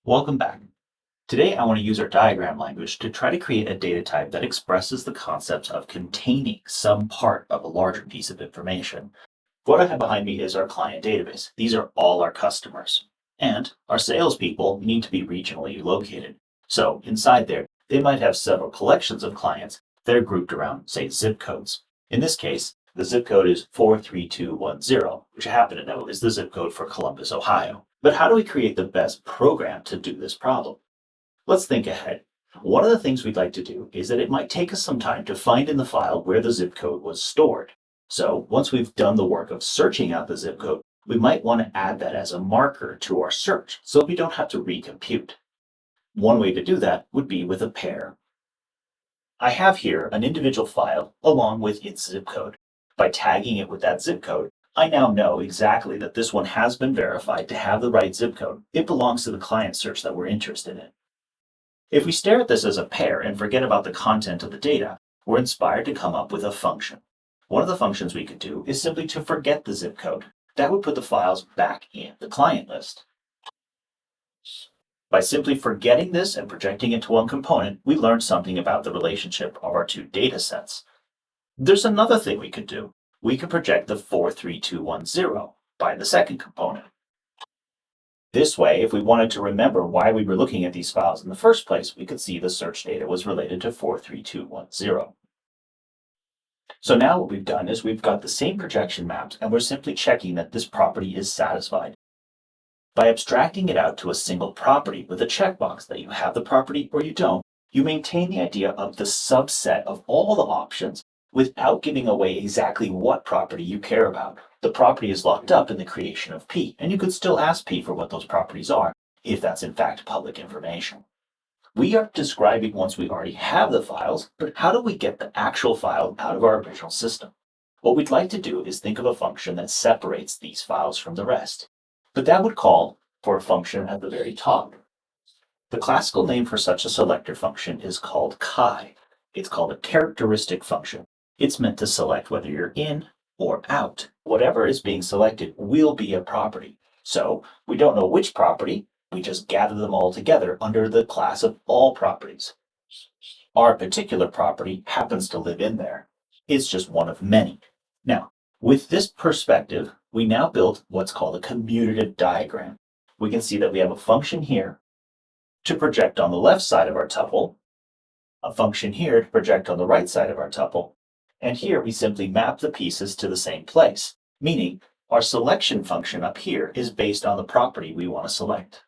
Welcome back. Today I want to use our diagram language to try to create a data type that expresses the concept of containing some part of a larger piece of information. What I have behind me is our client database. These are all our customers. And our salespeople need to be regionally located. So inside there, they might have several collections of clients that are grouped around, say, zip codes. In this case, the zip code is 43210, which I happen to know is the zip code for Columbus, Ohio. But how do we create the best program to do this problem? Let's think ahead. One of the things we'd like to do is that it might take us some time to find in the file where the zip code was stored. So once we've done the work of searching out the zip code, we might want to add that as a marker to our search so we don't have to recompute. One way to do that would be with a pair. I have here an individual file along with its zip code. By tagging it with that zip code, I now know exactly that this one has been verified to have the right zip code. It belongs to the client search that we're interested in. If we stare at this as a pair and forget about the content of the data, we're inspired to come up with a function. One of the functions we could do is simply to forget the zip code. That would put the files back in the client list. By simply forgetting this and projecting it to one component, we learned something about the relationship of our two data sets. There's another thing we could do. We could project the 43210 by the second component. This way, if we wanted to remember why we were looking at these files in the first place, we could see the search data was related to 43210. So now what we've done is we've got the same projection maps and we're simply checking that this property is satisfied. By abstracting it out to a single property with a checkbox that you have the property or you don't, you maintain the idea of the subset of all the options without giving away exactly what property you care about. The property is locked up in the creation of P, and you could still ask P for what those properties are, if that's in fact public information. We are describing once we already have the files, but how do we get the actual file out of our original system? What we'd like to do is think of a function that separates these files from the rest. But that would call for a function at the very top. The classical name for such a selector function is called chi. It's called a characteristic function. It's meant to select whether you're in or out. Whatever is being selected will be a property. So we don't know which property, we just gather them all together under the class of all properties. Our particular property happens to live in there. It's just one of many. Now, with this perspective, we now build what's called a commutative diagram. We can see that we have a function here to project on the left side of our tuple, a function here to project on the right side of our tuple, and here we simply map the pieces to the same place, meaning our selection function up here is based on the property we want to select.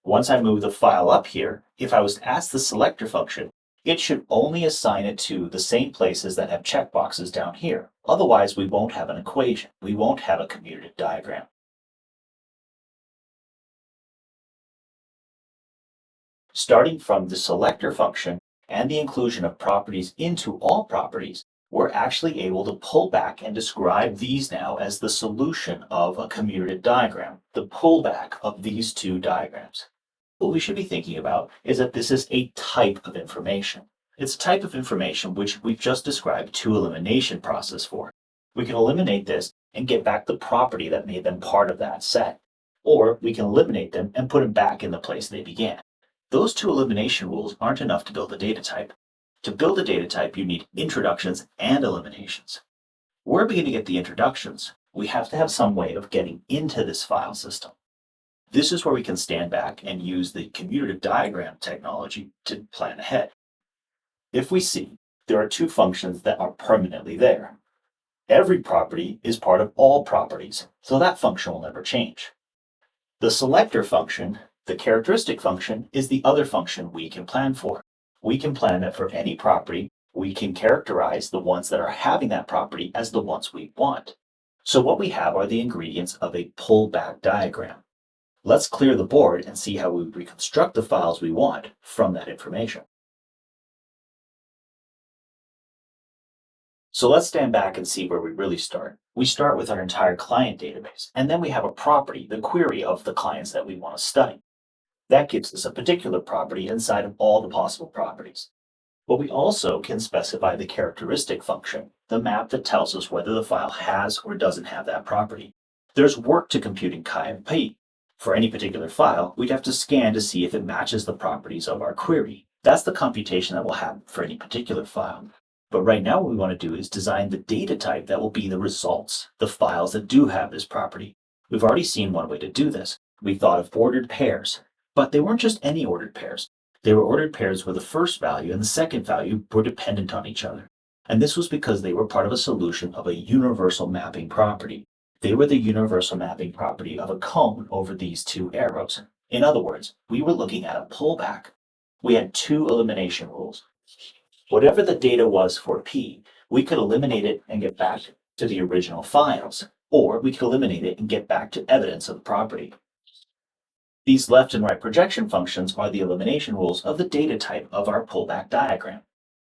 Once I move the file up here, if I was to ask the selector function, it should only assign it to the same places that have checkboxes down here. Otherwise, we won't have an equation. We won't have a commutative diagram. Starting from the selector function and the inclusion of properties into all properties, we're actually able to pull back and describe these now as the solution of a commutative diagram, the pullback of these two diagrams. What we should be thinking about is that this is a type of information. It's a type of information which we've just described two elimination process for. We can eliminate this and get back the property that made them part of that set, or we can eliminate them and put them back in the place they began. Those two elimination rules aren't enough to build a data type. To build a data type, you need introductions and eliminations. Where are we going to get the introductions? We have to have some way of getting into this file system. This is where we can stand back and use the commutative diagram technology to plan ahead. If we see, there are two functions that are permanently there. Every property is part of all properties, so that function will never change. The selector function, the characteristic function, is the other function we can plan for. We can plan that for any property, we can characterize the ones that are having that property as the ones we want. So what we have are the ingredients of a pullback diagram. Let's clear the board and see how we reconstruct the files we want from that information. So let's stand back and see where we really start. We start with our entire client database, and then we have a property, the query of the clients that we want to study. That gives us a particular property inside of all the possible properties. But we also can specify the characteristic function, the map that tells us whether the file has or doesn't have that property. There's work to computing chi and p. For any particular file, we'd have to scan to see if it matches the properties of our query. That's the computation that will happen for any particular file. But right now what we want to do is design the data type that will be the results, the files that do have this property. We've already seen one way to do this. We thought of ordered pairs, but they weren't just any ordered pairs. They were ordered pairs where the first value and the second value were dependent on each other. And this was because they were part of a solution of a universal mapping property. They were the universal mapping property of a cone over these two arrows. In other words, we were looking at a pullback. We had two elimination rules. Whatever the data was for P, we could eliminate it and get back to the original files, or we could eliminate it and get back to evidence of the property. These left and right projection functions are the elimination rules of the data type of our pullback diagram.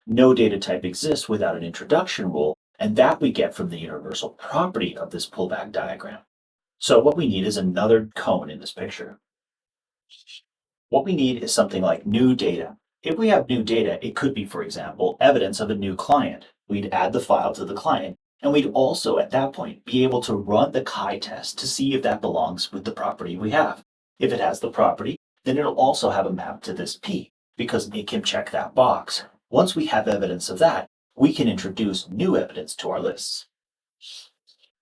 No data type exists without an introduction rule, and that we get from the universal property of this pullback diagram. So what we need is another cone in this picture. What we need is something like new data. If we have new data, it could be, for example, evidence of a new client. We'd add the file to the client, and we'd also, at that point, be able to run the chi test to see if that belongs with the property we have. If it has the property, then it'll also have a map to this P, because it can check that box. Once we have evidence of that, we can introduce new evidence to our lists.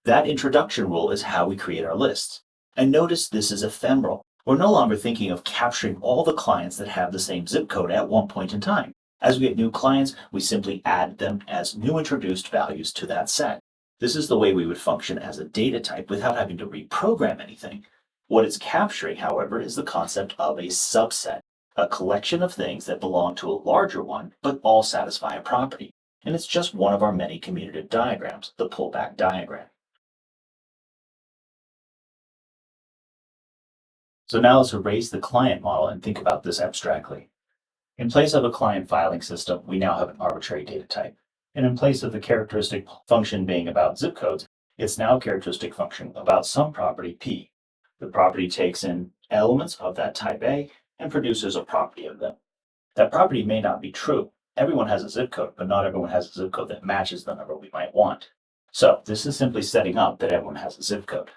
That introduction rule is how we create our lists. And notice this is ephemeral. We're no longer thinking of capturing all the clients that have the same zip code at one point in time. As we get new clients, we simply add them as new introduced values to that set. This is the way we would function as a data type without having to reprogram anything. What it's capturing, however, is the concept of a subset, a collection of things that belong to a larger one, but all satisfy a property. And it's just one of our many commutative diagrams, the pullback diagram. So now let's erase the client model and think about this abstractly. In place of a client filing system, we now have an arbitrary data type. And in place of the characteristic function being about zip codes, it's now a characteristic function about some property P. The property takes in elements of that type A and produces a property of them. That property may not be true. Everyone has a zip code, but not everyone has a zip code that matches the number we might want. So this is simply setting up that everyone has a zip code.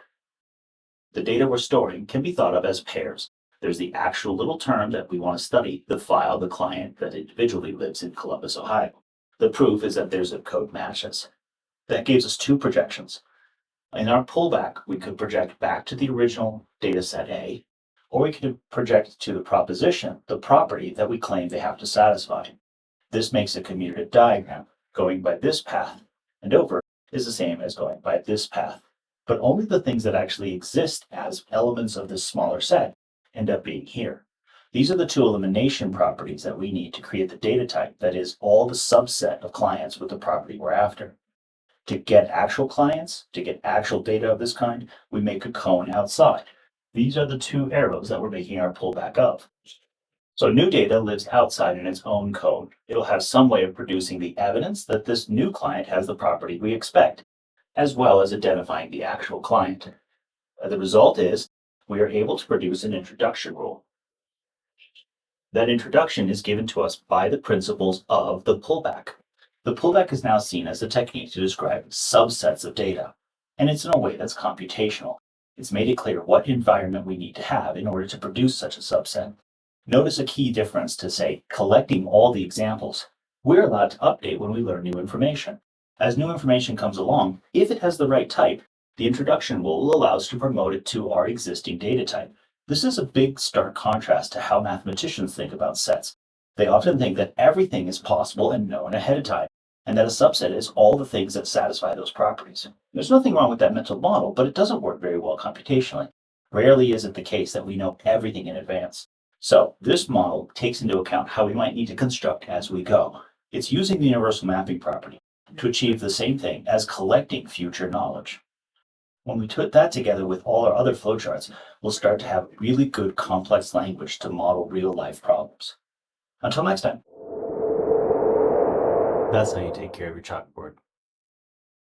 The data we're storing can be thought of as pairs. There's the actual little term that we want to study, the file, the client that individually lives in Columbus, Ohio. The proof is that their zip code matches. That gives us two projections. In our pullback, we could project back to the original data set A, or we could project to the proposition, the property that we claim they have to satisfy. This makes a commutative diagram. Going by this path and over is the same as going by this path. But only the things that actually exist as elements of this smaller set end up being here. These are the two elimination properties that we need to create the data type that is all the subset of clients with the property we're after. To get actual clients, to get actual data of this kind, we make a cone outside. These are the two arrows that we're making our pullback of. So new data lives outside in its own cone. It'll have some way of producing the evidence that this new client has the property we expect, as well as identifying the actual client. The result is we are able to produce an introduction rule. That introduction is given to us by the principles of the pullback. The pullback is now seen as a technique to describe subsets of data, and it's in a way that's computational. It's made it clear what environment we need to have in order to produce such a subset. Notice a key difference to, say, collecting all the examples. We're allowed to update when we learn new information. As new information comes along, if it has the right type, the introduction will allow us to promote it to our existing data type. This is a big stark contrast to how mathematicians think about sets. They often think that everything is possible and known ahead of time, and that a subset is all the things that satisfy those properties. There's nothing wrong with that mental model, but it doesn't work very well computationally. Rarely is it the case that we know everything in advance. So this model takes into account how we might need to construct as we go. It's using the universal mapping property to achieve the same thing as collecting future knowledge. When we put that together with all our other flowcharts, we'll start to have really good complex language to model real-life problems. Until next time. That's how you take care of your chalkboard.